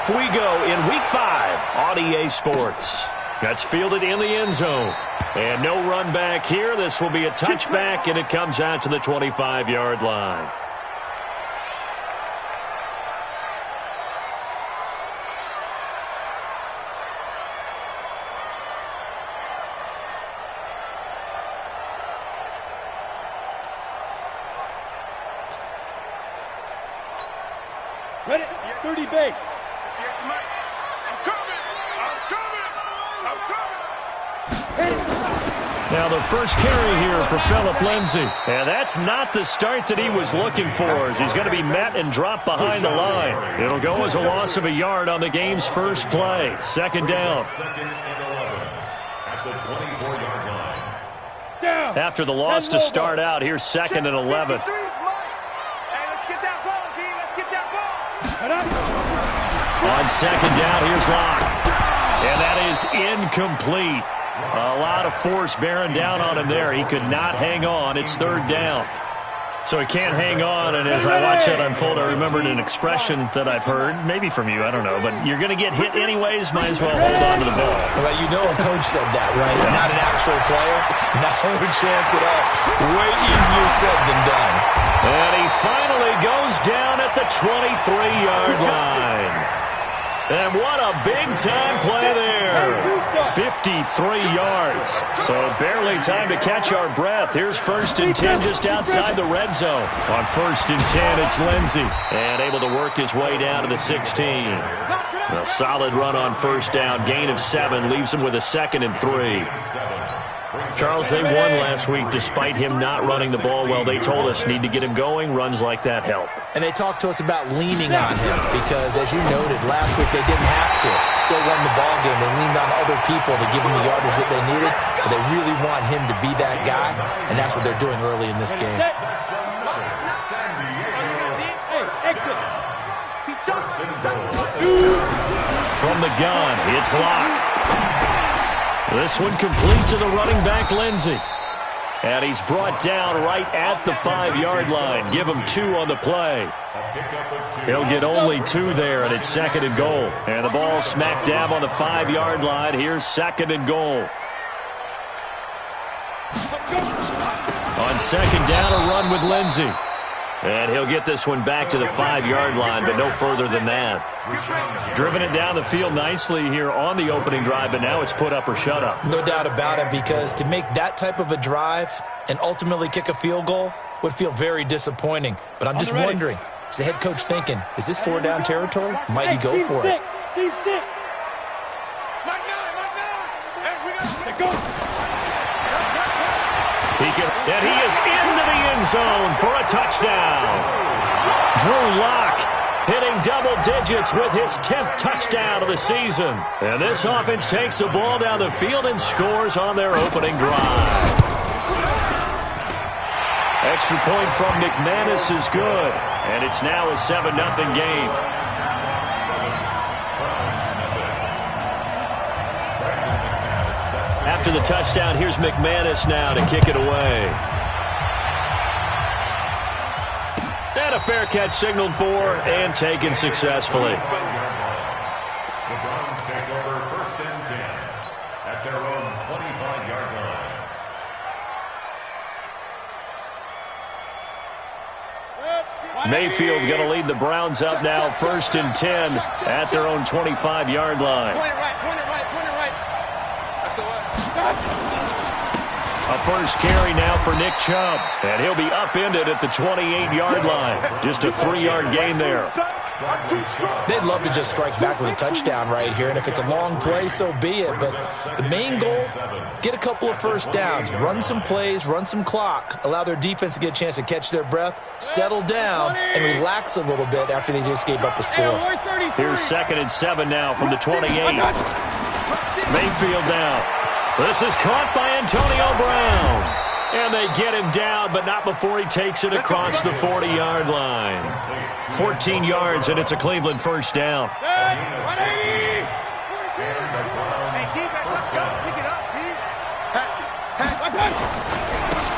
Off we go in Week 5 on EA Sports. That's fielded in the end zone. And no run back here. This will be a touchback, and it comes out to the 25-yard line. Ready? 30 base. Now the first carry here for Phillip Lindsay. And that's not the start that he was looking for, as he's going to be met and dropped behind the line. It'll go as a loss of a yard on the game's first play. Second down. After the loss to start out, here's 2nd and 11. On second down, here's Locke. And that is incomplete. A lot of force bearing down on him there. He could not hang on. It's 3rd down. So he can't hang on, and as I watch that unfold, I remembered an expression that I've heard, maybe from you, I don't know, but you're going to get hit anyways, might as well hold on to the ball. Well, you know a coach said that, right? Yeah. Not an actual player. No chance at all. Way easier said than done. And he finally goes down at the 23-yard line. And what a big-time play there. 53 yards. So barely time to catch our breath. Here's 1st and 10 just outside the red zone. On 1st and 10, it's Lindsay. And able to work his way down to the 16. A solid run on 1st down. Gain of 7 leaves him with a 2nd and 3. Charles, they won last week despite him not running the ball well. They told us need to get him going. Runs like that help. And they talked to us about leaning on him because, as you noted, last week they didn't have to. Still won the ball game. They leaned on other people to give him the yardage that they needed, but they really want him to be that guy, and that's what they're doing early in this game. From the gun, it's Locke. This one complete to the running back, Lindsay. And he's brought down right at the 5-yard line. Give him 2 on the play. He'll get only 2 there, and it's 2nd and goal. And the ball smack dab on the 5-yard line. Here's 2nd and goal. On 2nd down, a run with Lindsay. And he'll get this one back to the 5-yard line, but no further than that. Driven it down the field nicely here on the opening drive, but now it's put up or shut up. No doubt about it, because to make that type of a drive and ultimately kick a field goal would feel very disappointing. But I'm just wondering, is the head coach thinking, is this 4-down territory? Might he go for it? And he is into the end zone for a touchdown. Drew Lock hitting double digits with his 10th touchdown of the season. And this offense takes the ball down the field and scores on their opening drive. Extra point from McManus is good. And it's now a 7-0 game. After the touchdown, here's McManus now to kick it away. And a fair catch signaled for and taken successfully. The Browns take over 1st and 10 at their own 25-yard line. Mayfield going to lead the Browns up now, 1st and 10 at their own 25-yard line. A first carry now for Nick Chubb, and he'll be upended at the 28-yard line. Just a 3-yard gain there. They'd love to just strike back with a touchdown right here, and if it's a long play, so be it. But the main goal, get a couple of first downs, run some plays, run some clock, allow their defense to get a chance to catch their breath, settle down, and relax a little bit after they just gave up a score. Here's 2nd and 7 now from the 28. Mayfield down. This is caught by Antonio Brown. And they get him down, but not before he takes it across the 40-yard line. 14 yards, and it's a Cleveland first down.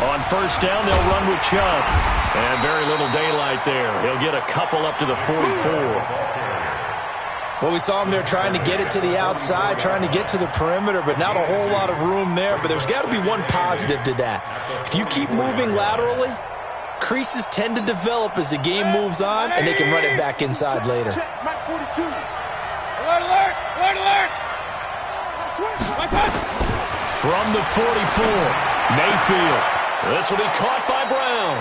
On first down, they'll run with Chubb. And very little daylight there. He'll get a couple up to the 44. Well, we saw him there trying to get it to the outside, trying to get to the perimeter, but not a whole lot of room there. But there's got to be one positive to that. If you keep moving laterally, creases tend to develop as the game moves on, and they can run it back inside later. Alert, alert! Alert, alert! From the 44, Mayfield. This will be caught by Brown.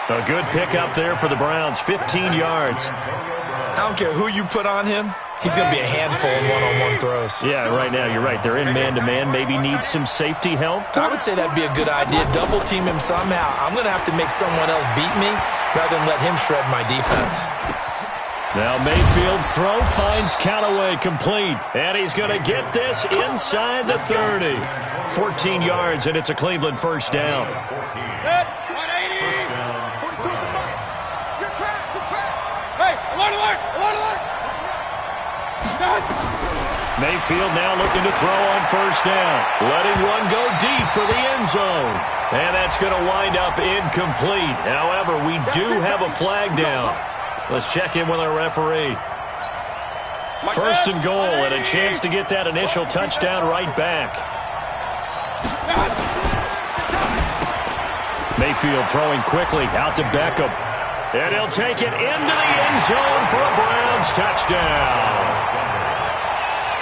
A good pickup there for the Browns, 15 yards. I don't care who you put on him. He's going to be a handful in one-on-one throws. Yeah, right now you're right. They're in man-to-man. Maybe need some safety help. I would say that'd be a good idea. Double team him somehow. I'm going to have to make someone else beat me rather than let him shred my defense. Now Mayfield's throw finds Callaway complete. And he's going to get this inside the 30. 14 yards, and it's a Cleveland first down. Hey, alert, alert! Alert, alert! Mayfield now looking to throw on first down. Letting one go deep for the end zone. And that's going to wind up incomplete. However, we do have a flag down. Let's check in with our referee. First and goal, and a chance to get that initial touchdown right back. Mayfield throwing quickly out to Beckham. And he'll take it into the end zone for a Browns touchdown.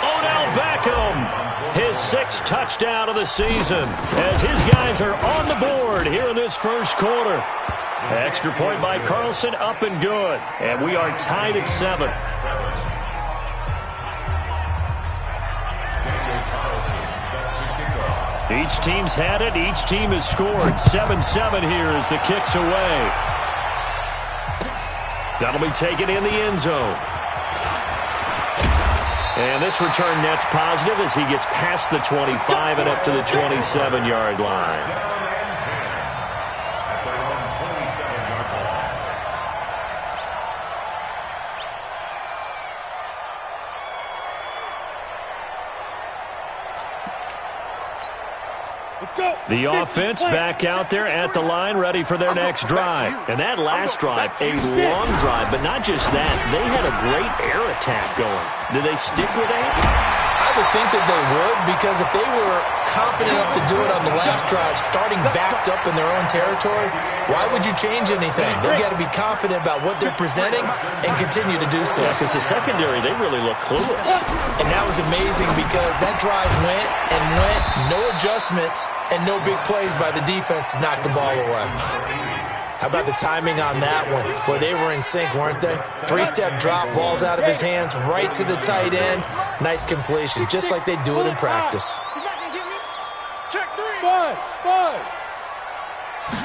Odell Beckham, his 6th touchdown of the season, as his guys are on the board here in this first quarter. Extra point by Carlson, up and good. And we are tied at 7. Each team's had it. Each team has scored. 7-7 here as the kick's away. That'll be taken in the end zone. And this return net's positive as he gets past the 25 and up to the 27-yard line. The offense back out there at the line, ready for their next drive. And that last drive, a long drive, but not just that. They had a great air attack going. Do they stick with that? I would think that they would, because if they were confident enough to do it on the last drive, starting backed up in their own territory, why would you change anything? They've got to be confident about what they're presenting and continue to do so. Yeah, because the secondary, they really look clueless. And that was amazing because that drive went and went, no adjustments, and no big plays by the defense to knock the ball away. How about the timing on that one? Boy, they were in sync, weren't they? 3-step drop, balls out of his hands, right to the tight end. Nice completion, just like they do it in practice.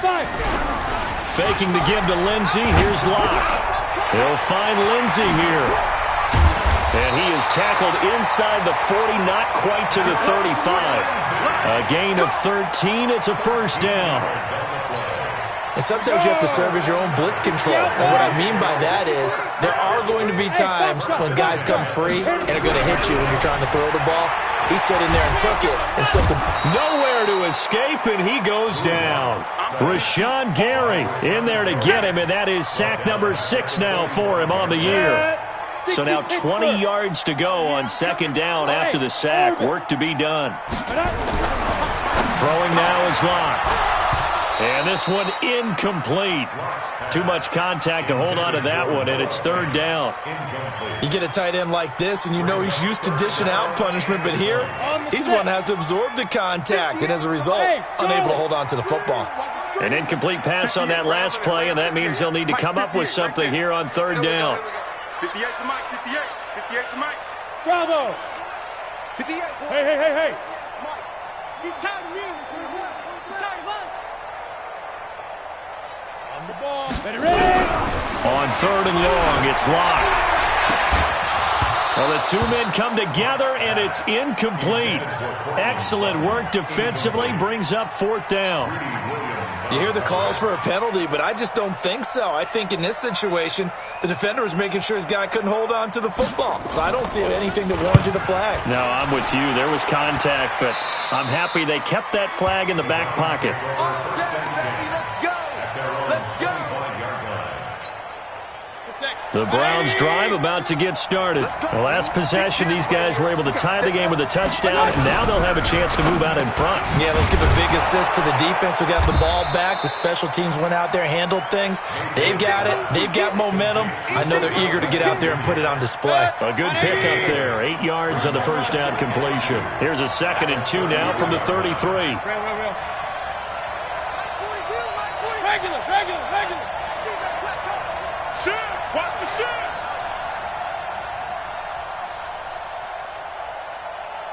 Five. Faking the give to Lindsey. Here's Locke. He'll find Lindsey here. And he is tackled inside the 40, not quite to the 35. A gain of 13. It's a first down. And sometimes you have to serve as your own blitz control. And what I mean by that is there are going to be times when guys come free and are going to hit you when you're trying to throw the ball. He stood in there and took it and still could. Nowhere to escape, and he goes down. Rashawn Gary in there to get him, and that is sack number 6 now for him on the year. So now 20 yards to go on second down after the sack. Work to be done. Throwing now is Locke. And this one incomplete. Too much contact to hold on to that one, and it's third down. You get a tight end like this, and you know he's used to dishing out punishment, but here, he's one that has to absorb the contact, and as a result, unable to hold on to the football. An incomplete pass on that last play, and that means they'll need to come up with something here on third down. 58 to Mike, 58. 58 to Mike. Bravo. 58. Hey. Mike. He's tired of me. He's tired of us. On the ball. Ready. On third and long, it's Locke. Well, the two men come together, and it's incomplete. Excellent work defensively, brings up fourth down. You hear the calls for a penalty, but I just don't think so. I think in this situation, the defender was making sure his guy couldn't hold on to the football. So I don't see anything to warrant you the flag. No, I'm with you. There was contact, but I'm happy they kept that flag in the back pocket. Let's go. Let's go. Let's go. The Browns drive about to get started. The last possession, these guys were able to tie the game with a touchdown, and now they'll have a chance to move out in front. Yeah, let's give a big assist to the defense who got the ball back. The special teams went out there, handled things. They've got it. They've got momentum. I know they're eager to get out there and put it on display. A good pickup there. 8 yards on the first down completion. Here's a 2nd and 2 now from the 33. Regular. Shoot! Watch the shoot!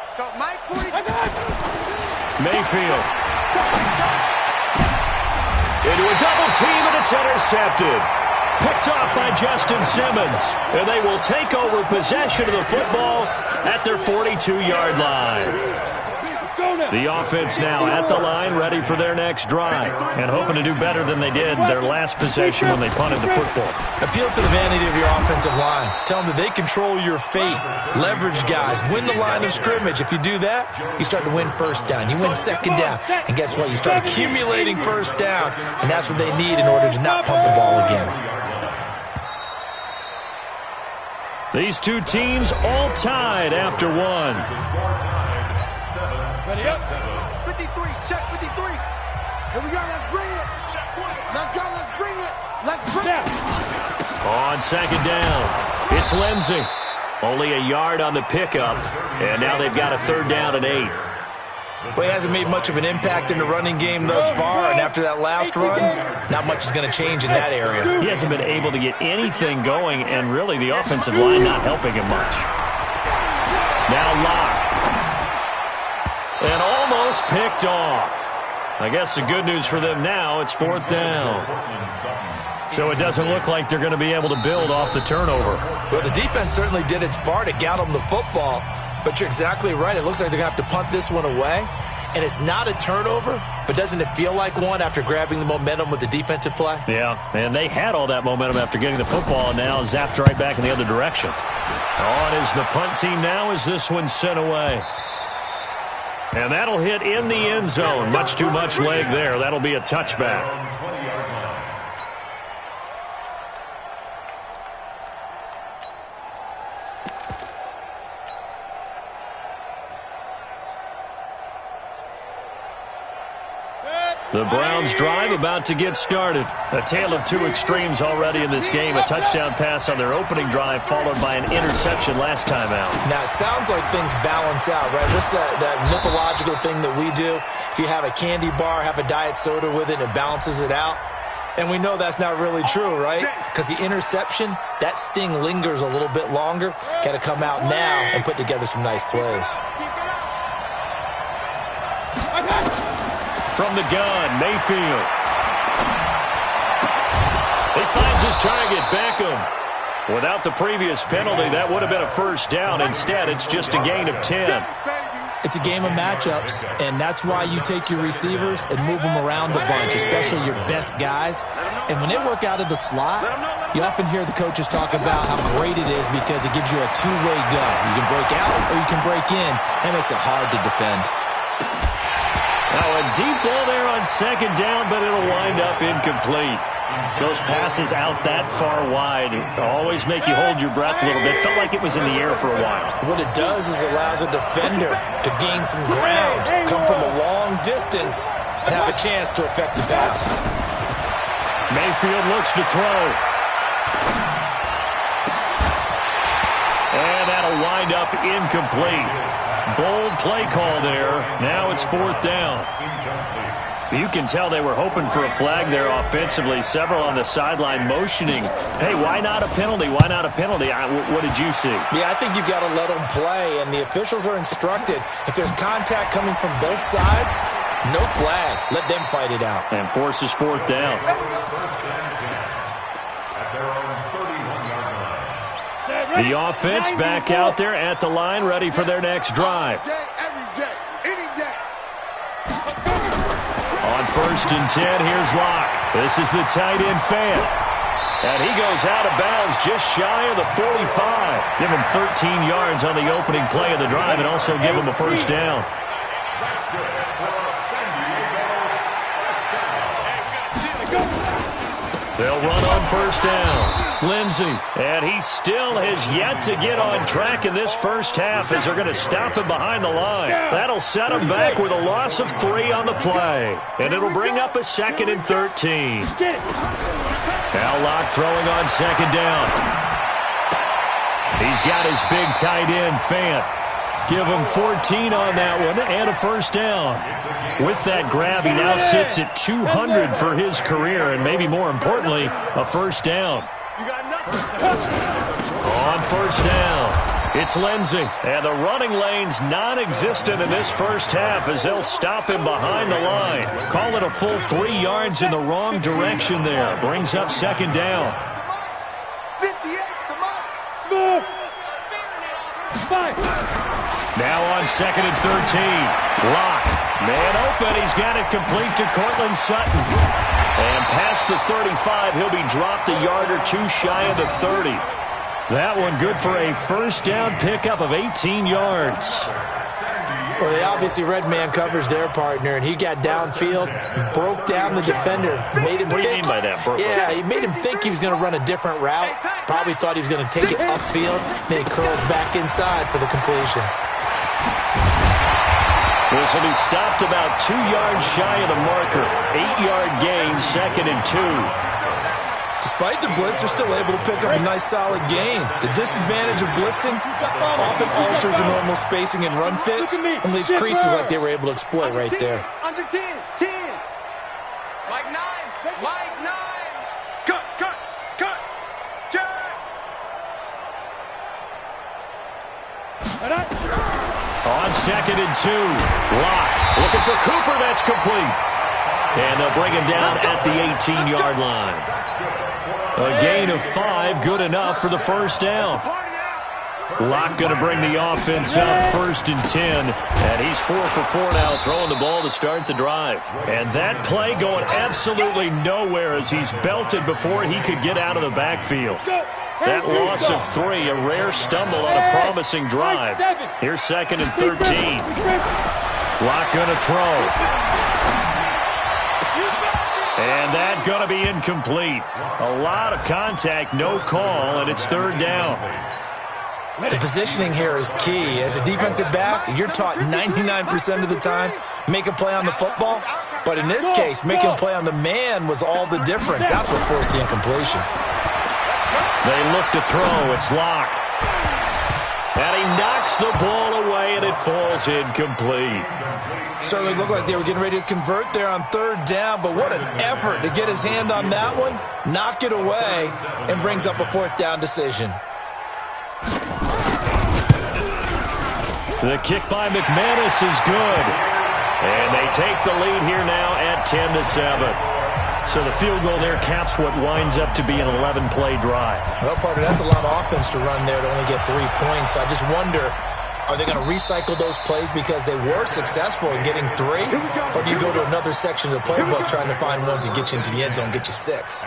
Let's go, Mike. 40. Mayfield. Into a double team, and it's intercepted. Picked off by Justin Simmons. And they will take over possession of the football at their 42-yard line. The offense now at the line, ready for their next drive, and hoping to do better than they did their last possession when they punted the football. Appeal to the vanity of your offensive line. Tell them that they control your fate. Leverage guys. Win the line of scrimmage. If you do that, you start to win first down. You win second down. And guess what? You start accumulating first downs, and that's what they need in order to not punt the ball again. These two teams all tied after one. Ready up. 53, check 53. Here we go, let's bring it. Let's go, let's bring it. Let's bring it. On 2nd down, it's Lindsey. Only a yard on the pickup, and now they've got a 3rd down and 8. Well, he hasn't made much of an impact in the running game thus far, and after that last run, not much is going to change in that area. He hasn't been able to get anything going, and really the offensive line not helping him much. Now Locke. And almost picked off. I guess the good news for them now, it's 4th down. So it doesn't look like they're going to be able to build off the turnover. Well, the defense certainly did its part to get them the football. But you're exactly right. It looks like they're going to have to punt this one away. And it's not a turnover, but doesn't it feel like one after grabbing the momentum with the defensive play? Yeah, and they had all that momentum after getting the football, and now zapped right back in the other direction. On is the punt team now as this one's sent away. And that'll hit in the end zone. Much too much leg there. That'll be a touchback. The Browns drive about to get started. A tale of two extremes already in this game. A touchdown pass on their opening drive followed by an interception last time out. Now, it sounds like things balance out, right? What's that mythological thing that we do? If you have a candy bar, have a diet soda with it, it balances it out. And we know that's not really true, right? Because the interception, that sting lingers a little bit longer. Got to come out now and put together some nice plays. From the gun, Mayfield. He finds his target, Beckham. Without the previous penalty, that would have been a 1st down. Instead, it's just a gain of 10. It's a game of matchups, and that's why you take your receivers and move them around a bunch, especially your best guys. And when they work out of the slot, you often hear the coaches talk about how great it is because it gives you a two-way go. You can break out or you can break in. That makes it hard to defend. Now a deep ball there on 2nd down, but it'll wind up incomplete. Those passes out that far wide always make you hold your breath a little bit. Felt like it was in the air for a while. What it does is it allows a defender to gain some ground, come from a long distance, and have a chance to affect the pass. Mayfield looks to throw. And that'll wind up incomplete. Bold play call there. Now it's 4th down. You can tell they were hoping for a flag there offensively. Several on the sideline motioning. Hey, why not a penalty? Why not a penalty? What did you see? Yeah, I think you've got to let them play, and the officials are instructed. If there's contact coming from both sides, no flag. Let them fight it out. And forces 4th down. The offense back out there at the line, ready for their next drive. On 1st and 10, here's Locke. This is the tight end fan. And he goes out of bounds just shy of the 45. Give him 13 yards on the opening play of the drive and also give him a 1st down. They'll run on first down. Lindsey, and he still has yet to get on track in this first half as they're going to stop him behind the line. That'll set him back with a loss of 3 on the play, and it'll bring up a 2nd and 13. Now Locke throwing on 2nd down. He's got his big tight end, Fant. Give him 14 on that one and a first down. With that grab, he now sits at 200 for his career, and maybe more importantly, a first down. On first down, it's Lindsey, and the running lane's non-existent in this first half as they'll stop him behind the line. Call it a full 3 yards in the wrong direction there. Brings up 2nd down. 58, come on. Smooth. 5. Now on 2nd and 13. Locke. Man open. He's got it complete to Cortland Sutton. And past the 35, he'll be dropped a yard or 2 shy of the 30. That one good for a first down pickup of 18 yards. Well, they obviously read man coverage their partner, and he got downfield, broke down the defender, made him What do you mean by that, Brooke? Yeah, he made him think he was going to run a different route. Probably thought he was going to take it upfield. Then he curls back inside for the completion. This will be stopped about 2 yards shy of the marker. 8-yard gain, 2nd and 2. Despite the blitz, they're still able to pick up a nice, solid gain. The disadvantage of blitzing often alters the normal spacing and run fits and leaves creases like they were able to exploit right there. Under 10. Like 9. Like 9. Cut. Check. On 2nd and 2, Locke looking for Cooper. That's complete. And they'll bring him down at the 18-yard line. A gain of 5, good enough for the first down. Locke going to bring the offense up 1st and 10. And he's 4 for 4 now, throwing the ball to start the drive. And that play going absolutely nowhere as he's belted before he could get out of the backfield. That loss of 3, a rare stumble on a promising drive. Here's 2nd and 13. Locke going to throw. And that going to be incomplete. A lot of contact, no call, and it's 3rd down. The positioning here is key. As a defensive back, you're taught 99% of the time, make a play on the football. But in this case, making a play on the man was all the difference. That's what forced the incompletion. They look to throw. It's Locke. And he knocks the ball away, and it falls incomplete. Certainly looked like they were getting ready to convert there on 3rd down, but what an effort to get his hand on that one, knock it away, and brings up a 4th down decision. The kick by McManus is good. And they take the lead here now at 10-7. So the field goal there caps what winds up to be an 11-play drive. Well, partner, that's a lot of offense to run there to only get 3 points. So I just wonder, are they going to recycle those plays because they were successful in getting 3? Or do you go to another section of the playbook trying to find ones that get you into the end zone, get you 6?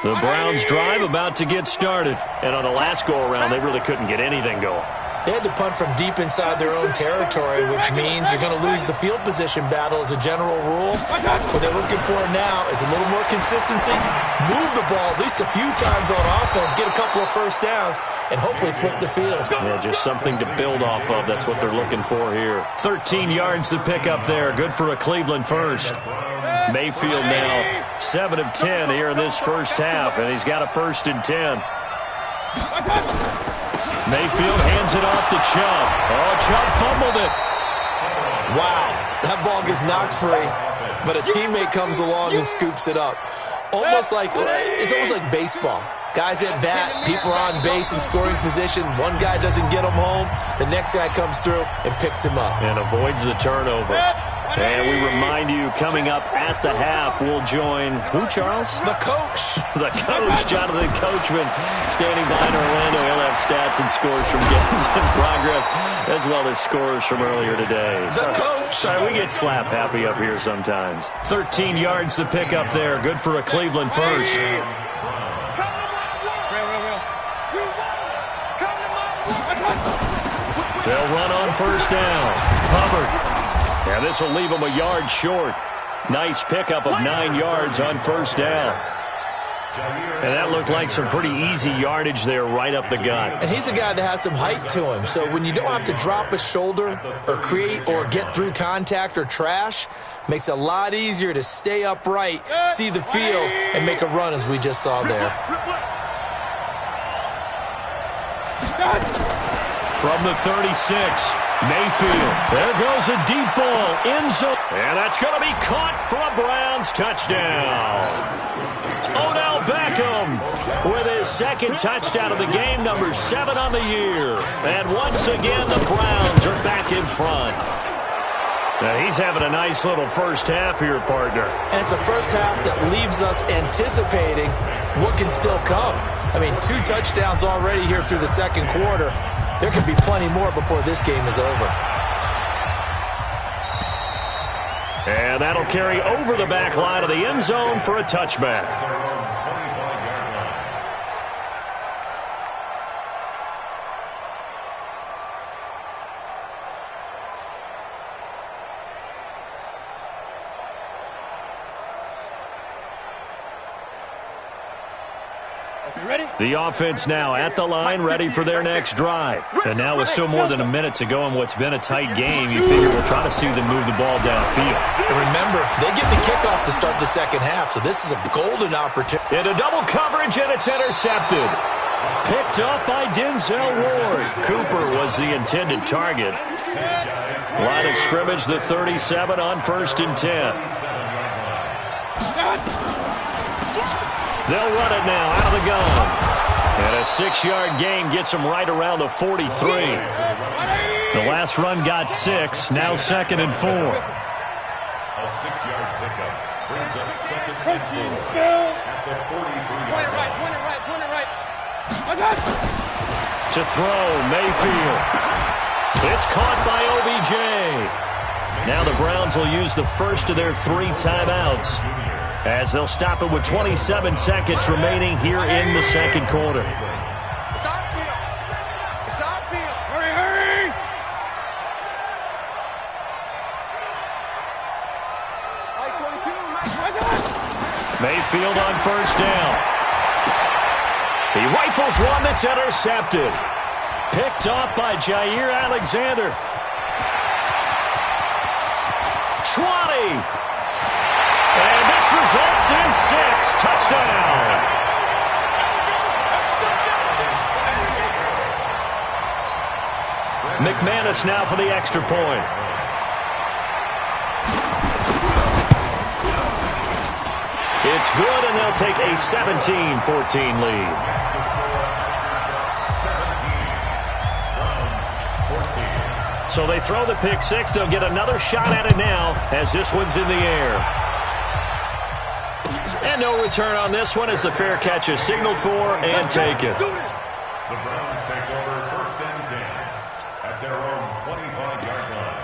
The Browns drive about to get started. And on the last go-around, they really couldn't get anything going. They had to punt from deep inside their own territory, which means you're going to lose the field position battle as a general rule. What they're looking for now is a little more consistency, move the ball at least a few times on offense, get a couple of first downs, and hopefully flip the field. Yeah, just something to build off of. That's what they're looking for here. 13 yards to pick up there. Good for a Cleveland first. Mayfield now 7 of 10 here in this first half, and he's got a 1st and 10. Mayfield hands it off to Chubb. Oh, Chubb fumbled it. Wow, that ball gets knocked free, but a teammate comes along and scoops it up. It's almost like baseball. Guys at bat, people are on base in scoring position. One guy doesn't get him home. The next guy comes through and picks him up. And avoids the turnover. And we remind you, coming up at the half, we'll join who, Charles? The coach. The coach, Jonathan Coachman, standing behind Orlando. He'll have stats and scores from games in progress, as well as scores from earlier today. The coach. Sorry, we get slap happy up here sometimes. 13 yards to pick up there. Good for a Cleveland first. They'll run on first down. Hubbard. And this will leave them a yard short. Nice pickup of 9 yards on first down. And that looked like some pretty easy yardage there right up the gut. And he's a guy that has some height to him. So when you don't have to drop a shoulder or create or get through contact or trash, makes it a lot easier to stay upright, see the field, and make a run as we just saw there. From the 36, Mayfield. There goes a deep ball. End zone. And that's going to be caught for a Browns touchdown. Odell Beckham with his second touchdown of the game, number 7 on the year. And once again, the Browns are back in front. Now, he's having a nice little first half here, partner. And it's a first half that leaves us anticipating what can still come. I mean, 2 touchdowns already here through the second quarter. There could be plenty more before this game is over. And that'll carry over the back line of the end zone for a touchback. The offense now at the line, ready for their next drive. And now with still more than a minute to go in what's been a tight game, you figure we'll try to see them move the ball downfield. And remember, they get the kickoff to start the second half, so this is a golden opportunity. Into double coverage, and it's intercepted. Picked up by Denzel Ward. Cooper was the intended target. Line of scrimmage, the 37 on 1st and 10. They'll run it now out of the gun. And a 6-yard gain gets them right around the 43. The last run got 6, now 2nd and 4. A 6-yard pickup brings up 2nd and 4 at the 43-yard line. Point it right. To throw, Mayfield. It's caught by OBJ. Now the Browns will use the first of their 3 timeouts, as they'll stop it with 27 seconds remaining here in the second quarter. It's our field. It's our field. Hurry! Mayfield on first down. He rifles one that's intercepted. Picked off by Jair Alexander. 20. And this results in 6. Touchdown. McManus now for the extra point. It's good, and they'll take a 17-14 lead. So they throw the pick 6. They'll get another shot at it now as this one's in the air. And no return on this one as the fair catch is signaled for and taken. The Browns take over 1st and 10 at their own 25-yard line.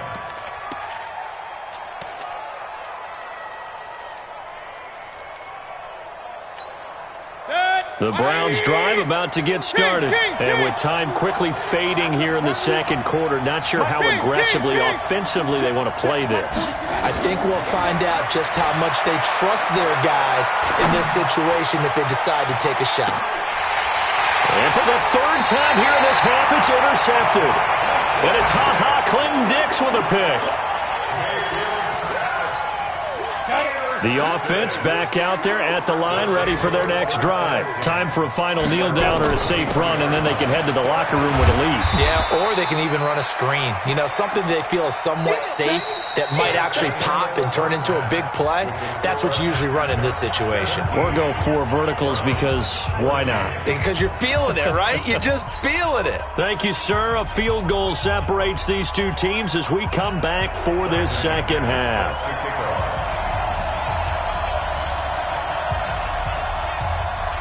The Browns drive about to get started. And with time quickly fading here in the second quarter, not sure how aggressively, offensively they want to play this. I think we'll find out just how much they trust their guys in this situation if they decide to take a shot. And for the 3rd time here in this half, it's intercepted. And it's Clinton Dix with a pick. The offense back out there at the line, ready for their next drive. Time for a final kneel down or a safe run, and then they can head to the locker room with a lead. Yeah, or they can even run a screen. You know, something they feel is somewhat safe that might actually pop and turn into a big play. That's what you usually run in this situation. Or go 4 verticals because why not? Because you're feeling it, right? You're just feeling it. Thank you, sir. A field goal separates these 2 teams as we come back for this second half.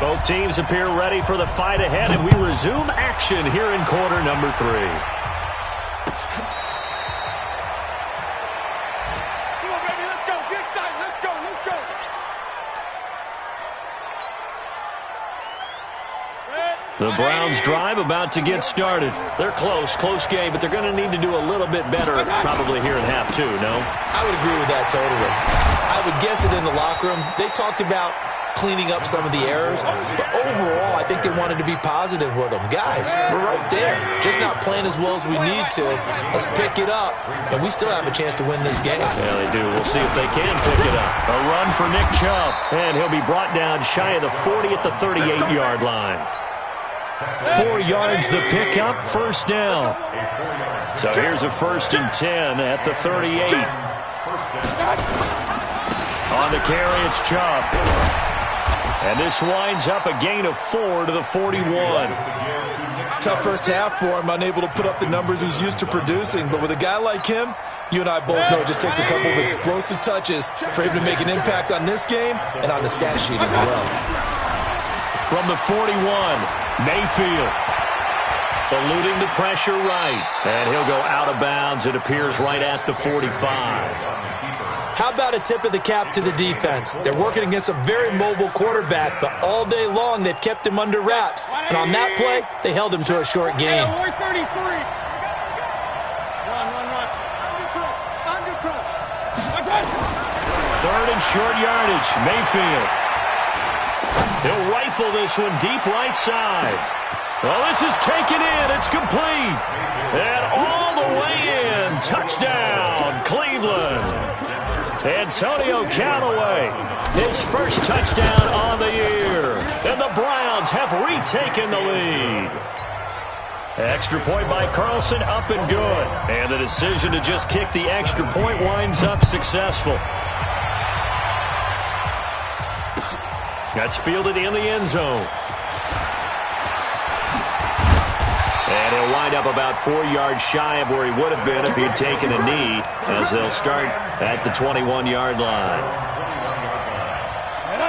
Both teams appear ready for the fight ahead, and we resume action here in quarter number 3. Come on, baby, let's go. Get excited. Let's go. The Browns drive about to get started. They're close game, but they're going to need to do a little bit better probably here in half two, no? I would agree with that totally. I would guess it in the locker room. They talked about cleaning up some of the errors, but overall, I think they wanted to be positive with them. Guys, we're right there, just not playing as well as we need to. Let's pick it up, and we still have a chance to win this game. Yeah, they do. We'll see if they can pick it up. A run for Nick Chubb, and he'll be brought down shy of the 40 at the 38-yard line. 4 yards the pickup, first down. So here's a 1st and 10 at the 38. On the carry, it's Chubb. And this winds up a gain of 4 to the 41. Tough first half for him, unable to put up the numbers he's used to producing. But with a guy like him, you and I both know it just takes a couple of explosive touches for him to make an impact on this game and on the stat sheet as well. From the 41, Mayfield. Eluding the pressure right. And he'll go out of bounds, it appears, right at the 45. How about a tip of the cap to the defense? They're working against a very mobile quarterback, but all day long they've kept him under wraps. And on that play, they held him to a short game. Run. Third and short yardage, Mayfield. He'll rifle this one deep right side. Well, this is taken in. It's complete. And all the way in. Touchdown, Cleveland. Antonio Callaway, his first touchdown on the year. And the Browns have retaken the lead. Extra point by Carlson, up and good. And the decision to just kick the extra point winds up successful. That's fielded in the end zone. And he'll wind up about 4 yards shy of where he would have been if he had taken a knee, as they'll start at the 21-yard line.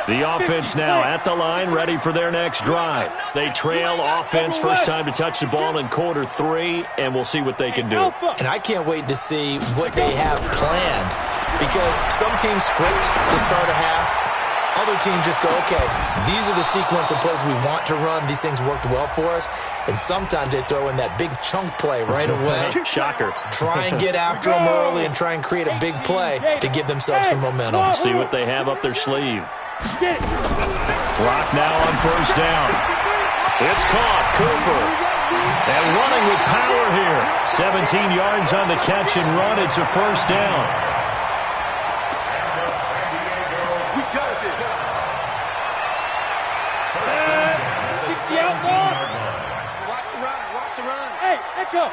The offense now at the line, ready for their next drive. They trail offense, first time to touch the ball in quarter 3, and we'll see what they can do. And I can't wait to see what they have planned, because some teams script to start a half. Other teams just go, okay, these are the sequence of plays we want to run. These things worked well for us. And sometimes they throw in that big chunk play right away. Shocker. Try and get after them early and try and create a big play to give themselves some momentum. See what they have up their sleeve. Clock now on first down. It's caught. Cooper. And running with power here. 17 yards on the catch and run. It's a first down. Go.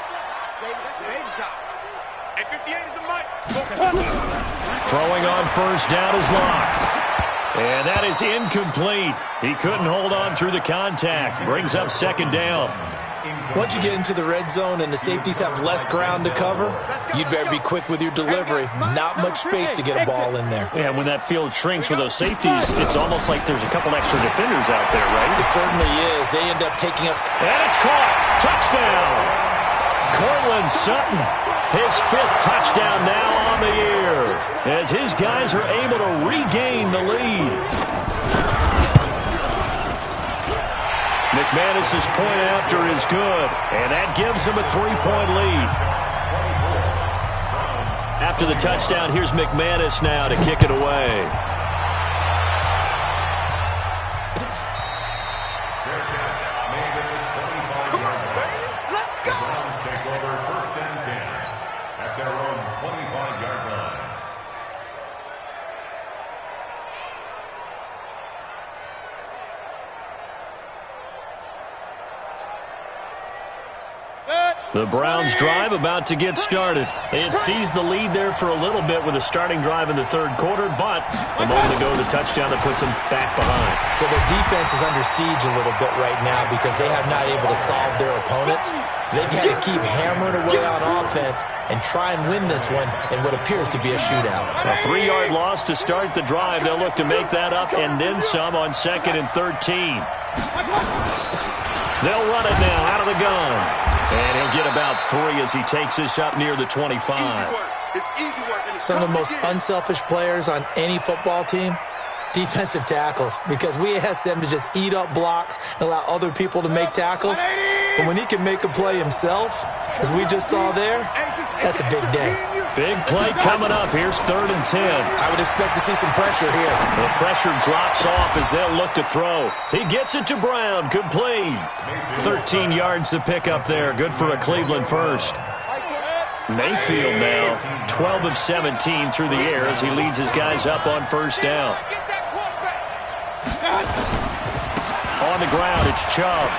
Throwing on first down is Locke. And that is incomplete. He couldn't hold on through the contact. Brings up second down. Once you get into the red zone and the safeties have less ground to cover, you'd better be quick with your delivery. Not much space to get a ball in there. Yeah, when that field shrinks with those safeties, it's almost like there's a couple extra defenders out there, right? It certainly is. They end up taking up. And it's caught. Touchdown. Cortland Sutton, his 5th touchdown now on the year, as his guys are able to regain the lead. McManus's point after is good, and that gives him a 3-point lead. After the touchdown, here's McManus now to kick it away. The Browns drive about to get started. They had seized the lead there for a little bit with a starting drive in the third quarter, but a moment ago the touchdown that puts them back behind. So their defense is under siege a little bit right now because they have not able to solve their opponents. So they've got to keep hammering away on offense and try and win this one in what appears to be a shootout. A 3-yard loss to start the drive. They'll look to make that up and then some on 2nd and 13. They'll run it now out of the gun. And he'll get about 3 as he takes this up near the 25. It's easy work. Some of the most unselfish players on any football team Defensive tackles, because we ask them to just eat up blocks and allow other people to make tackles. But when he can make a play himself, as we just saw there, that's a big day. Big play coming up. Here's 3rd and 10. I would expect to see some pressure here. The pressure drops off as they'll look to throw. He gets it to Brown. Complete. 13 yards to pick up there. Good for a Cleveland first. Mayfield now 12 of 17 through the air as he leads his guys up on 1st down. On the ground, it's Chubb.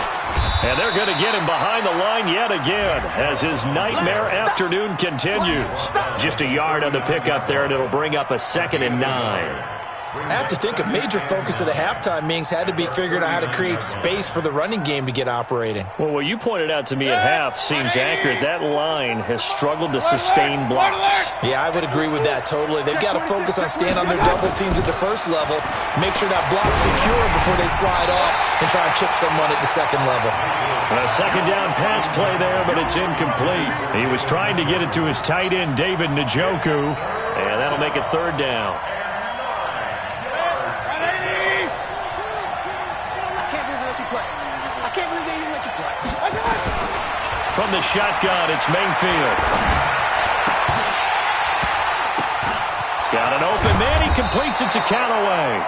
And they're going to get him behind the line yet again as his nightmare afternoon continues. Just a yard on the pickup there, and it'll bring up a 2nd and 9. I have to think a major focus of the halftime meetings had to be figuring out how to create space for the running game to get operating. Well, what you pointed out to me at half seems accurate. That line has struggled to sustain blocks. Yeah, I would agree with that totally. They've got to focus on staying on their double teams at the first level, make sure that block's secure before they slide off and try and chip someone at the second level. A 2nd down pass play there, but it's incomplete. He was trying to get it to his tight end, David Njoku, and that'll make it 3rd down. From the shotgun, it's Mayfield. He's got an open man. He completes it to Callaway.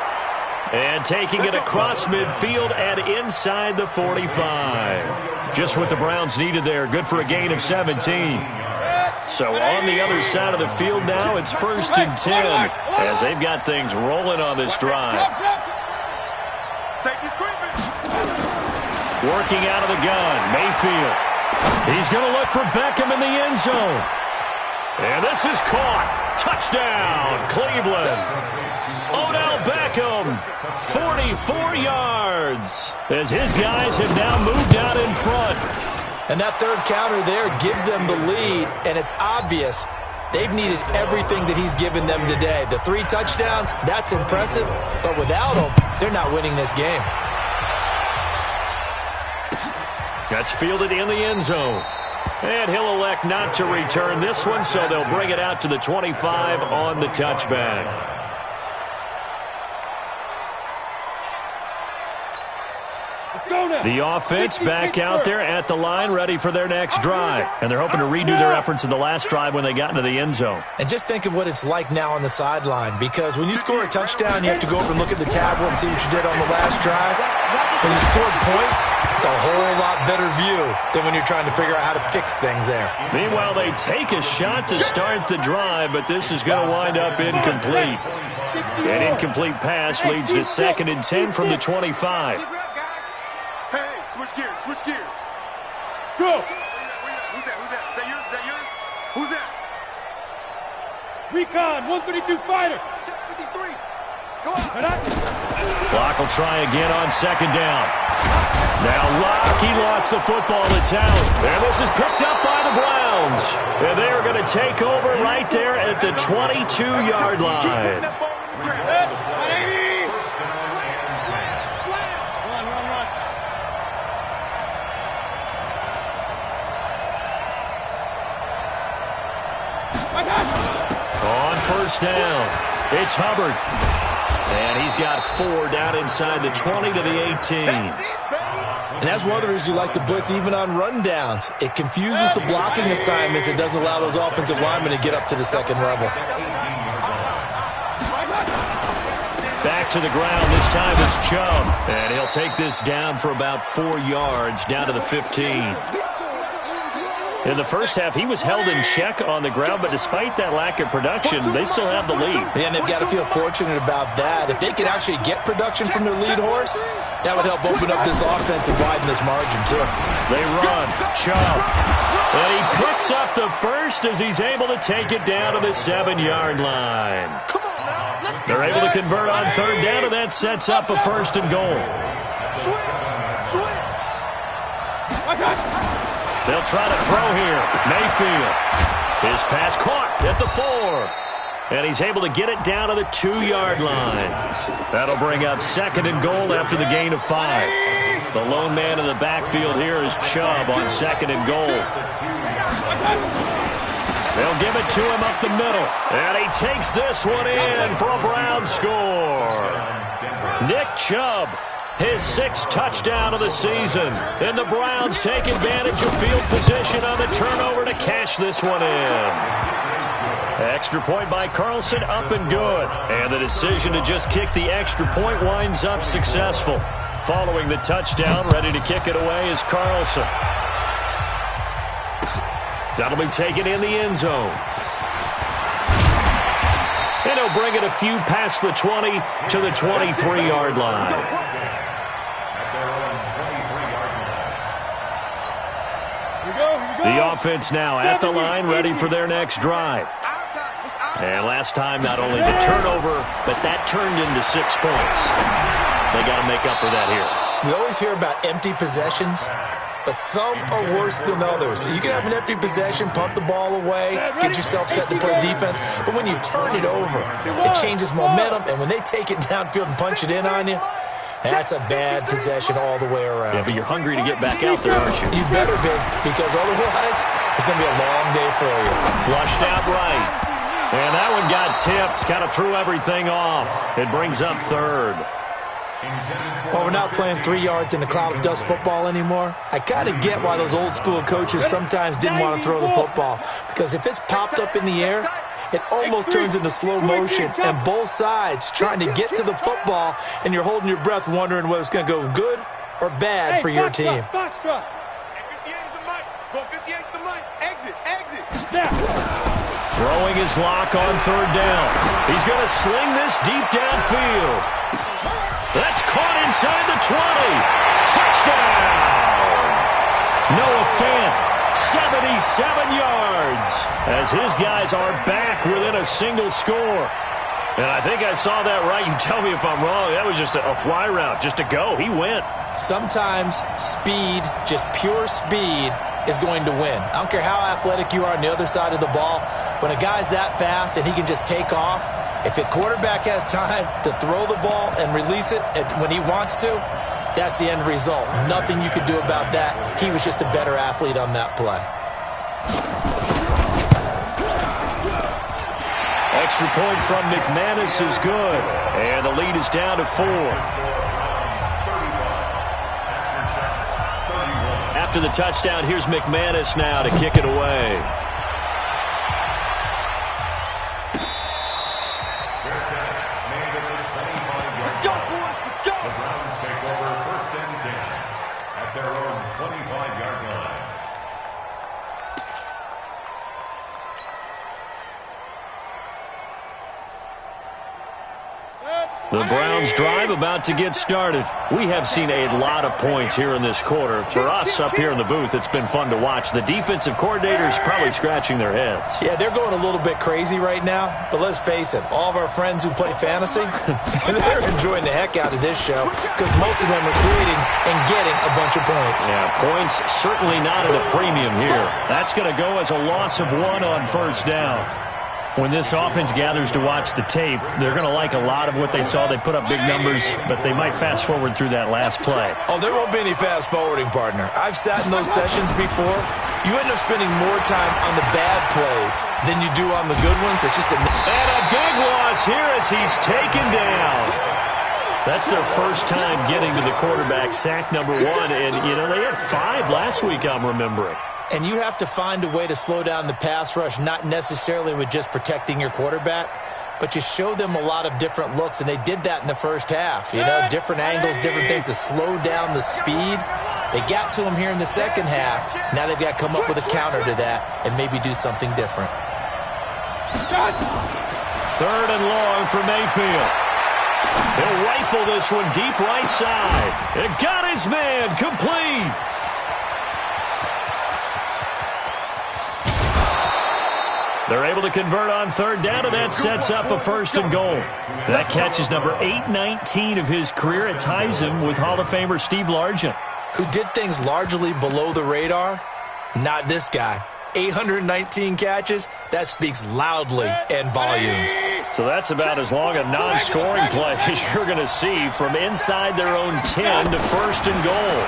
And taking it across midfield and inside the 45. Just what the Browns needed there. Good for a gain of 17. So on the other side of the field now, it's 1st and 10 as they've got things rolling on this drive. Working out of the gun, Mayfield. He's going to look for Beckham in the end zone. And this is caught. Touchdown, Cleveland. Odell Beckham, 44 yards, as his guys have now moved out in front. And that 3rd counter there gives them the lead, and it's obvious they've needed everything that he's given them today. The 3 touchdowns, that's impressive, but without him, they're not winning this game. That's fielded in the end zone. And he'll elect not to return this one, so they'll bring it out to the 25 on the touchback. The offense back out there at the line, ready for their next drive. And they're hoping to redo their efforts in the last drive when they got into the end zone. And just think of what it's like now on the sideline, because when you score a touchdown, you have to go over and look at the tablet and see what you did on the last drive. When you scored points, it's a whole lot better view than when you're trying to figure out how to fix things there. Meanwhile, they take a shot to start the drive, but this is going to wind up incomplete. An incomplete pass leads to 2nd and 10 from the 25. Switch gears, switch gears. Go. Who's that? Is that yours? Who's that? Recon, 132 fighter. Check 53. Go on. Locke will try again on 2nd down. Now Locke, he lost the football to Town. And this is picked up by the Browns. And they are going to take over right there at the 22-yard line. On 1st down, it's Hubbard. And he's got 4 down inside the 20 to the 18. And that's one of the reasons you like to blitz even on rundowns. It confuses the blocking assignments. It doesn't allow those offensive linemen to get up to the 2nd level. Back to the ground. This time it's Chubb. And he'll take this down for about 4 yards down to the 15. In the first half, he was held in check on the ground, but despite that lack of production, they still have the lead. And they've got to feel fortunate about that. If they could actually get production from their lead horse, that would help open up this offense and widen this margin, too. They run. Chubb. And he picks up the first as he's able to take it down to the 7-yard line. They're able to convert on 3rd down, and that sets up a 1st and goal. They'll try to throw here. Mayfield. His pass caught at the 4. And he's able to get it down to the 2-yard line. That'll bring up 2nd and goal after the gain of 5. The lone man in the backfield here is Chubb on 2nd and goal. They'll give it to him up the middle. And he takes this one in for a Browns score. Nick Chubb, his 6th touchdown of the season. And the Browns take advantage of field position on the turnover to cash this one in. Extra point by Carlson, up and good. And the decision to just kick the extra point winds up successful. Following the touchdown, ready to kick it away is Carlson. That'll be taken in the end zone. And he'll bring it a few past the 20 to the 23-yard line. The offense now at the line, ready for their next drive. And last time, not only the turnover, but that turned into 6 points. They got to make up for that here. We always hear about empty possessions, but some are worse than others. You can have an empty possession, punt the ball away, get yourself set to play defense, but when you turn it over, it changes momentum, and when they take it downfield and punch it in on you, that's a bad possession all the way around. Yeah, but you're hungry to get back out there, aren't you? You better be, because otherwise, it's going to be a long day for you. Flushed out right. And that one got tipped, kind of threw everything off. It brings up 3rd. Well, we're not playing 3 yards in a cloud of dust football anymore. I kind of get why those old school coaches sometimes didn't want to throw the football, because if it's popped up in the air, it almost turns into slow motion, and both sides trying to get to the football, and you're holding your breath wondering whether it's going to go good or bad for your team. Throwing his lock on 3rd down. He's going to sling this deep downfield. That's caught inside the 20. Touchdown! Noah Fant, 77 yards, as his guys are back within a single score. And I think I saw that right. You tell me if I'm wrong. That was just a fly route, just to go. He went. Sometimes speed, just pure speed, is going to win. I don't care how athletic you are on the other side of the ball. When a guy's that fast and he can just take off, if a quarterback has time to throw the ball and release it when he wants to, that's the end result. Nothing you could do about that. He was just a better athlete on that play. Extra point from McManus is good. And the lead is down to 4. After the touchdown, here's McManus now to kick it away. Let's go, boys. Let's go. The Browns take over 1st and 10 at their own 25-yard line. The Browns drive about to get started. We have seen a lot of points here in this quarter. For us up here in the booth, it's been fun to watch. The defensive coordinators probably scratching their heads. Yeah, they're going a little bit crazy right now, but let's face it, all of our friends who play fantasy, they're enjoying the heck out of this show because most of them are creating and getting a bunch of points. Yeah, points certainly not at a premium here. That's going to go as a loss of 1 on 1st down. When this offense gathers to watch the tape, they're going to like a lot of what they saw. They put up big numbers, but they might fast forward through that last play. Oh, there won't be any fast forwarding, partner. I've sat in those sessions before. You end up spending more time on the bad plays than you do on the good ones. It's just And a big loss here as he's taken down. That's their first time getting to the quarterback, sack number 1. And, you know, they had 5 last week, I'm remembering. And you have to find a way to slow down the pass rush, not necessarily with just protecting your quarterback, but you show them a lot of different looks, and they did that in the first half. You know, different angles, different things to slow down the speed. They got to him here in the second half. Now they've got to come up with a counter to that and maybe do something different. 3rd and long for Mayfield. He'll rifle this one deep right side. It got his man complete. They're able to convert on 3rd down, and that sets up a 1st and goal. That catch is number 819 of his career. It ties him with Hall of Famer Steve Largent. Who did things largely below the radar? Not this guy. 819 catches, that speaks loudly in volumes. So that's about as long a non-scoring play as you're going to see from inside their own 10 to 1st and goal.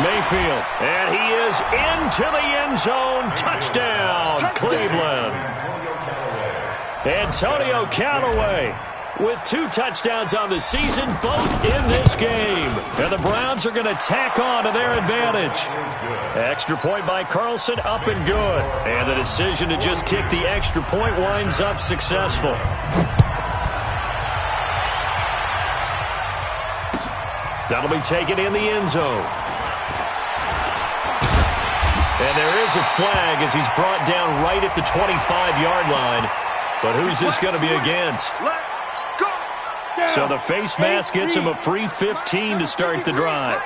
Mayfield, and he is into the end zone. Touchdown, Cleveland. Antonio Callaway with 2 touchdowns on the season, both in this game. And the Browns are going to tack on to their advantage. Extra point by Carlson, up and good. And the decision to just kick the extra point winds up successful. That'll be taken in the end zone. And there is a flag as he's brought down right at the 25-yard line. But who's this going to be against? So the face mask gets him a free 15 to start the drive.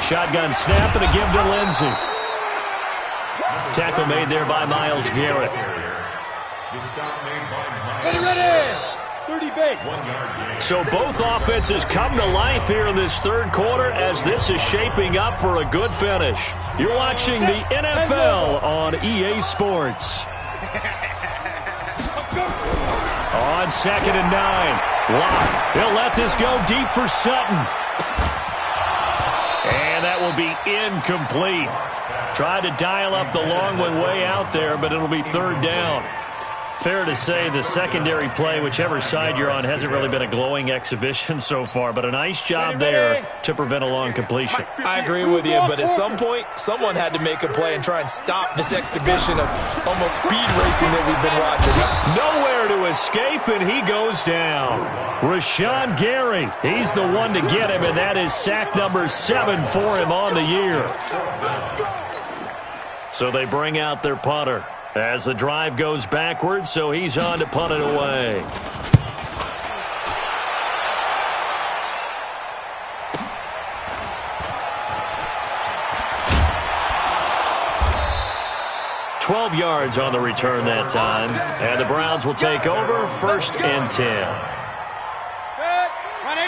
Shotgun snap and a give to Lindsey. Tackle made there by Myles Garrett. Ready. 30 base. So both offenses come to life here in this third quarter as this is shaping up for a good finish. You're watching the NFL on EA Sports. On 2nd and 9. Locke. He'll let this go deep for Sutton. And that will be incomplete. Tried to dial up the long one way out there, but it'll be 3rd down. Fair to say the secondary play, whichever side you're on, hasn't really been a glowing exhibition so far, but a nice job there to prevent a long completion. I agree with you, but at some point, someone had to make a play and try and stop this exhibition of almost speed racing that we've been watching. Nowhere to escape, and he goes down. Rashawn Gary, he's the one to get him, and that is sack number 7 for him on the year. So they bring out their punter as the drive goes backwards, so he's on to punt it away. $12 yards on the return that time, and the Browns will take over 1st and 10.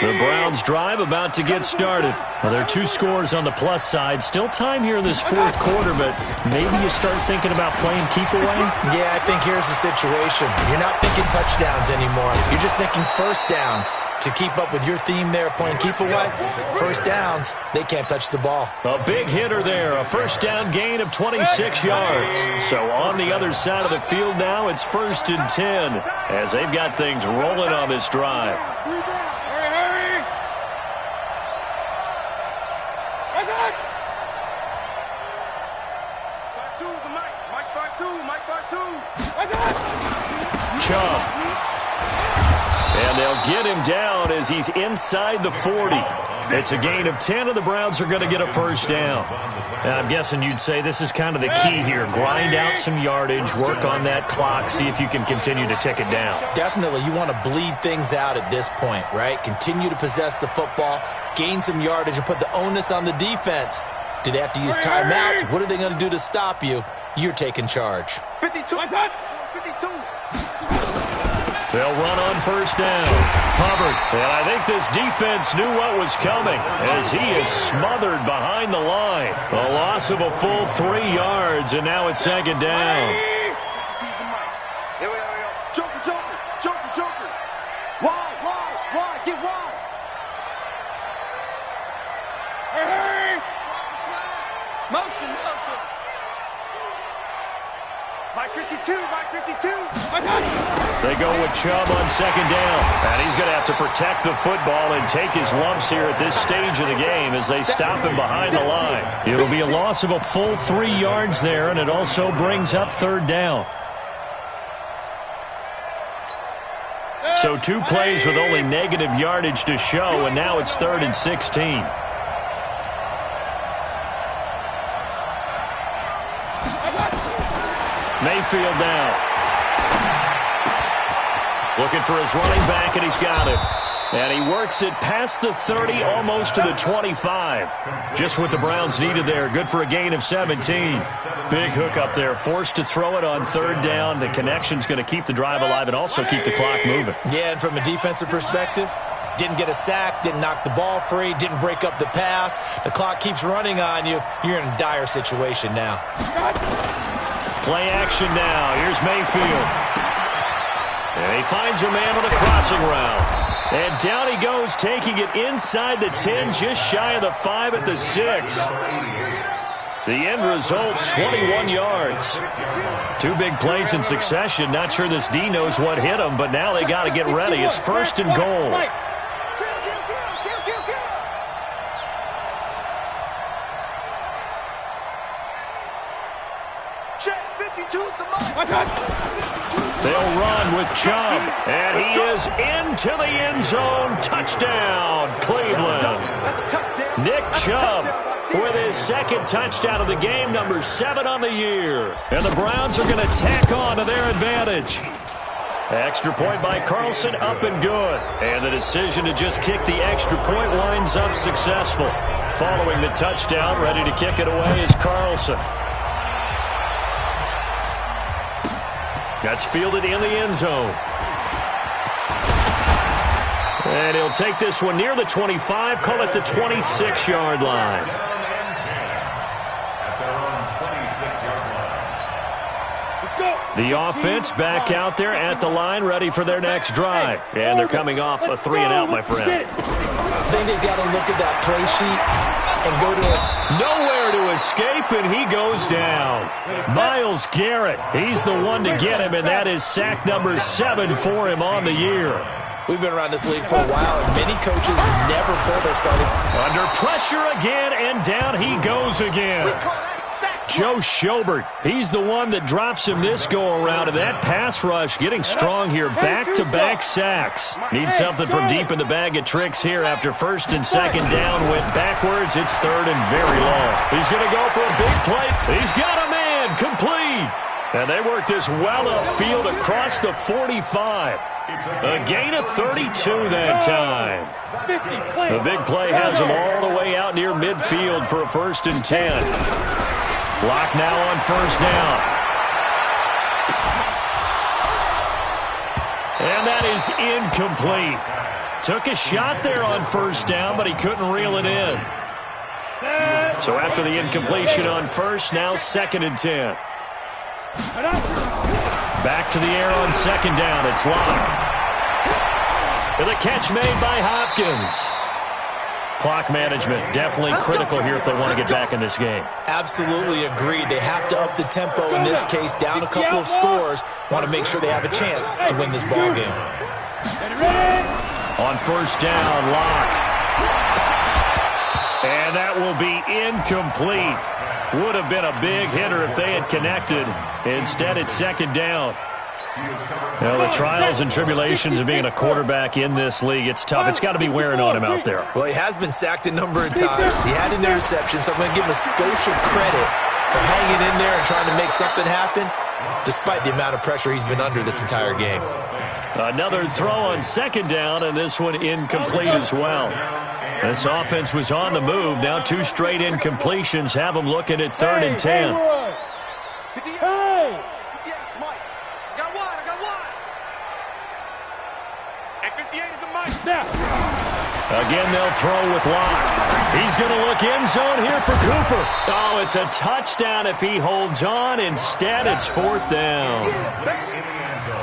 The Browns drive about to get started. Well, there are 2 scores on the plus side. Still time here in this 4th quarter, but maybe you start thinking about playing keep away? Yeah, I think here's the situation. You're not thinking touchdowns anymore. You're just thinking first downs. To keep up with your theme there, playing keep away, first downs, they can't touch the ball. A big hitter there, a 1st down gain of 26 yards. So on the other side of the field now, it's 1st and 10 as they've got things rolling on this drive. Chubb. And they'll get him down as he's inside the 40. It's a gain of 10, and the Browns are going to get a 1st down. Now, I'm guessing you'd say this is kind of the key here. Grind out some yardage, work on that clock, see if you can continue to tick it down. Definitely. You want to bleed things out at this point, right? Continue to possess the football, gain some yardage, and put the onus on the defense. Do they have to use timeouts? What are they going to do to stop you? You're taking charge. 52. 52. They'll run on 1st down. Hubbard. And I think this defense knew what was coming as he is smothered behind the line. A loss of a full 3 yards, and now it's 2nd down. Here we go. Joker. Wide. Get wide. Hurry. Motion. Mike 52. They go with Chubb on 2nd down. And he's going to have to protect the football and take his lumps here at this stage of the game as they stop him behind the line. It'll be a loss of a full 3 yards there, and it also brings up 3rd down. So 2 plays with only negative yardage to show, and now it's 3rd and 16. Mayfield now. Looking for his running back, and he's got it. And he works it past the 30, almost to the 25. Just what the Browns needed there. Good for a gain of 17. Big hook up there. Forced to throw it on 3rd down. The connection's going to keep the drive alive and also keep the clock moving. Yeah, and from a defensive perspective, didn't get a sack, didn't knock the ball free, didn't break up the pass. The clock keeps running on you. You're in a dire situation now. Play action now. Here's Mayfield. And he finds a man with a crossing route. And down he goes, taking it inside the 10, just shy of the 5 at the 6. The end result, 21 yards. 2 big plays in succession. Not sure this D knows what hit him, but now they got to get ready. It's 1st and goal. They'll run with Chubb, and he is into the end zone. Touchdown, Cleveland. Nick Chubb with his 2nd touchdown of the game, number 7 on the year. And the Browns are going to tack on to their advantage. Extra point by Carlson, up and good. And the decision to just kick the extra point winds up successful. Following the touchdown, ready to kick it away is Carlson. That's fielded in the end zone. And he'll take this one near the 25, call it the 26-yard line. The offense back out there at the line, ready for their next drive. And they're coming off a 3-and-out, my friend. I think they've got to look at that play sheet and go to nowhere to escape, and he goes down. Myles Garrett, he's the one to get him, and that is sack number 7 for him on the year. We've been around this league for a while, and many coaches never pull their starting. Under pressure again, and down he goes again. Joe Schobert, he's the one that drops him this go-around, and that pass rush getting strong here. Back-to-back sacks. Need something from deep in the bag of tricks here after 1st and 2nd down. Went backwards. It's 3rd and very long. He's going to go for a big play. He's got a man. Complete. And they work this well upfield across the 45. A gain of 32 that time. The big play has him all the way out near midfield for a 1st and 10. Lock now on 1st down. And that is incomplete. Took a shot there on 1st down, but he couldn't reel it in. So after the incompletion on 1st, now 2nd and 10. Back to the air on 2nd down. It's Locke. And the catch made by Hopkins. Clock management definitely critical here if they want to get back in this game. Absolutely agreed. They have to up the tempo in this case, down a couple of scores. Want to make sure they have a chance to win this ball game. On 1st down, Locke. And that will be incomplete. Would have been a big hitter if they had connected. Instead, it's 2nd down. Well, the trials and tribulations of being a quarterback in this league, it's tough. It's got to be wearing on him out there. Well, he has been sacked a number of times. He had an interception, so I'm going to give him a skosh of credit for hanging in there and trying to make something happen, despite the amount of pressure he's been under this entire game. Another throw on 2nd down, and this one incomplete as well. This offense was on the move. Now 2 straight incompletions have them looking at 3rd and 10. Again, they'll throw with Locke. He's going to look end zone here for Cooper. Oh, it's a touchdown if he holds on. Instead, it's 4th down.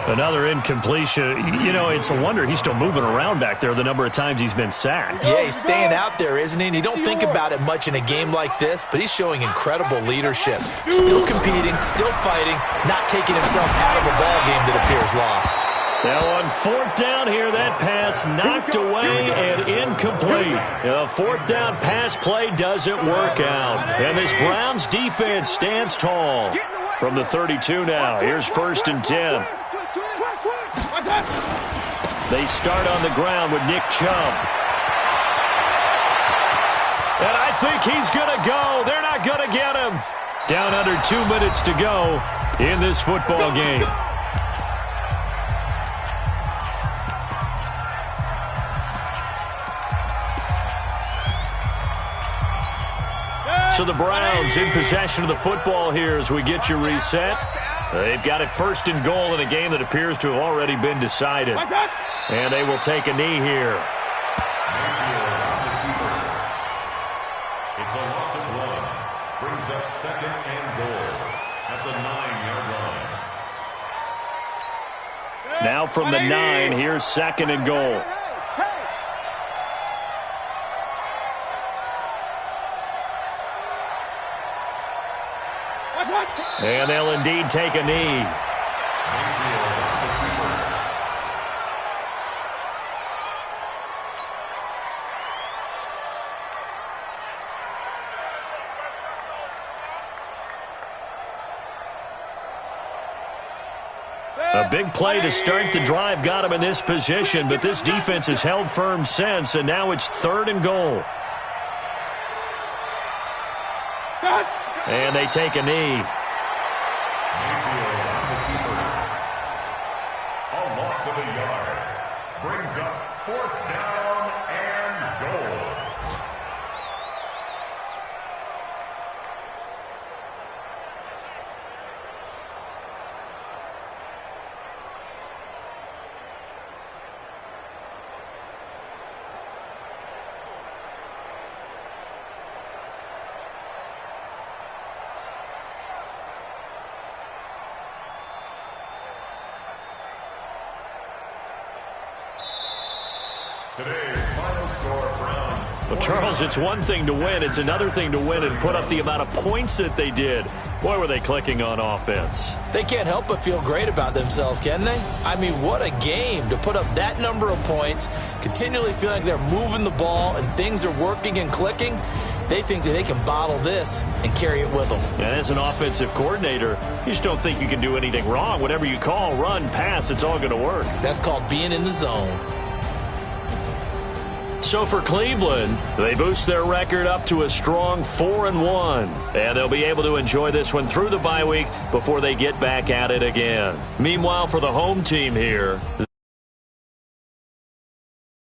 Another incompletion. You know, it's a wonder he's still moving around back there the number of times he's been sacked. Yeah, he's staying out there, isn't he? And you don't think about it much in a game like this, but he's showing incredible leadership. Still competing, still fighting, not taking himself out of a ball game that appears lost. Now on 4th down here, that pass knocked away and incomplete. A 4th down pass play doesn't work out. And this Browns defense stands tall. From the 32 now, here's 1st and 10. They start on the ground with Nick Chubb. And I think he's going to go. They're not going to get him. Down under 2 minutes to go in this football game. So the Browns in possession of the football here as we get you reset. They've got it 1st and goal in a game that appears to have already been decided. And they will take a knee here. It's a loss of 1. Brings up 2nd and goal at the 9-yard line. Now from the 9, here's 2nd and goal. And they'll indeed take a knee. A big play to start the drive got him in this position, but this defense has held firm since, and now it's 3rd and goal. And they take a knee. A loss of a yard brings up 4th down and goal. Today's final score, Browns. Well, Charles, it's one thing to win. It's another thing to win and put up the amount of points that they did. Boy, were they clicking on offense. They can't help but feel great about themselves, can they? I mean, what a game to put up that number of points, continually feeling like they're moving the ball and things are working and clicking. They think that they can bottle this and carry it with them. And as an offensive coordinator, you just don't think you can do anything wrong. Whatever you call, run, pass, it's all going to work. That's called being in the zone. So for Cleveland, they boost their record up to a strong 4-1. And they'll be able to enjoy this one through the bye week before they get back at it again. Meanwhile, for the home team here,